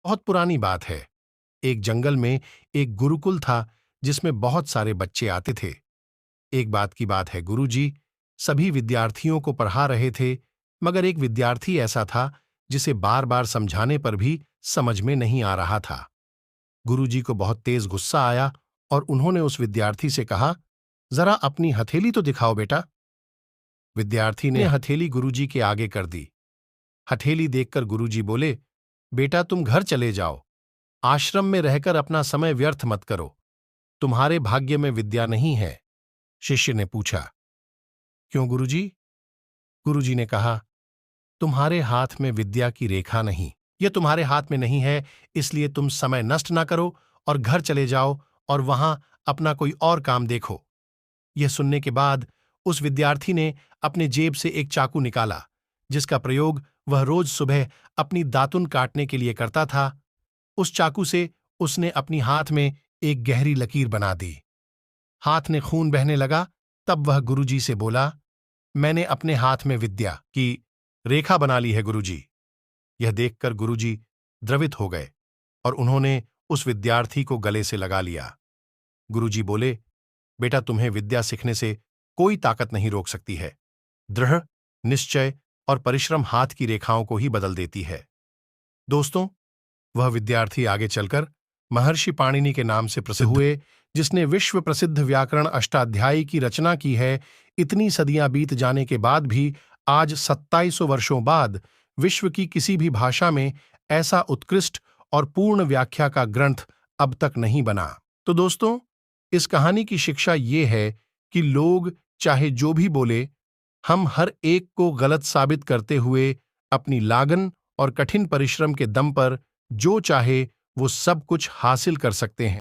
बहुत पुरानी बात है। एक जंगल में एक गुरुकुल था जिसमें बहुत सारे बच्चे आते थे। एक बात की बात है, गुरुजी सभी विद्यार्थियों को पढ़ा रहे थे, मगर एक विद्यार्थी ऐसा था जिसे बार बार समझाने पर भी समझ में नहीं आ रहा था। गुरुजी को बहुत तेज गुस्सा आया और उन्होंने उस विद्यार्थी से कहा, जरा अपनी हथेली तो दिखाओ बेटा। विद्यार्थी ने हथेली गुरुजी के आगे कर दी। हथेली देखकर गुरुजी बोले, बेटा तुम घर चले जाओ, आश्रम में रहकर अपना समय व्यर्थ मत करो, तुम्हारे भाग्य में विद्या नहीं है। शिष्य ने पूछा, क्यों गुरुजी? गुरुजी ने कहा, तुम्हारे हाथ में विद्या की रेखा नहीं, यह तुम्हारे हाथ में नहीं है, इसलिए तुम समय नष्ट ना करो और घर चले जाओ और वहां अपना कोई और काम देखो। यह सुनने के बाद उस विद्यार्थी ने अपने जेब से एक चाकू निकाला, जिसका प्रयोग वह रोज सुबह अपनी दातुन काटने के लिए करता था। उस चाकू से उसने अपनी हाथ में एक गहरी लकीर बना दी। हाथ में खून बहने लगा। तब वह गुरुजी से बोला, मैंने अपने हाथ में विद्या की रेखा बना ली है गुरुजी। यह देखकर गुरुजी द्रवित हो गए और उन्होंने उस विद्यार्थी को गले से लगा लिया। गुरुजी बोले, बेटा तुम्हें विद्या सीखने से कोई ताकत नहीं रोक सकती है। दृढ़ निश्चय और परिश्रम हाथ की रेखाओं को ही बदल देती है। दोस्तों, वह विद्यार्थी आगे चलकर महर्षि पाणिनि के नाम से प्रसिद्ध हुए, जिसने विश्व प्रसिद्ध व्याकरण अष्टाध्यायी की रचना की है। इतनी सदियां बीत जाने के बाद भी आज 2700 वर्षों बाद विश्व की किसी भी भाषा में ऐसा उत्कृष्ट और पूर्ण व्याख्या का ग्रंथ अब तक नहीं बना। तो दोस्तों, इस कहानी की शिक्षा ये है कि लोग चाहे जो भी बोले, हम हर एक को गलत साबित करते हुए अपनी लागन और कठिन परिश्रम के दम पर जो चाहे वो सब कुछ हासिल कर सकते हैं।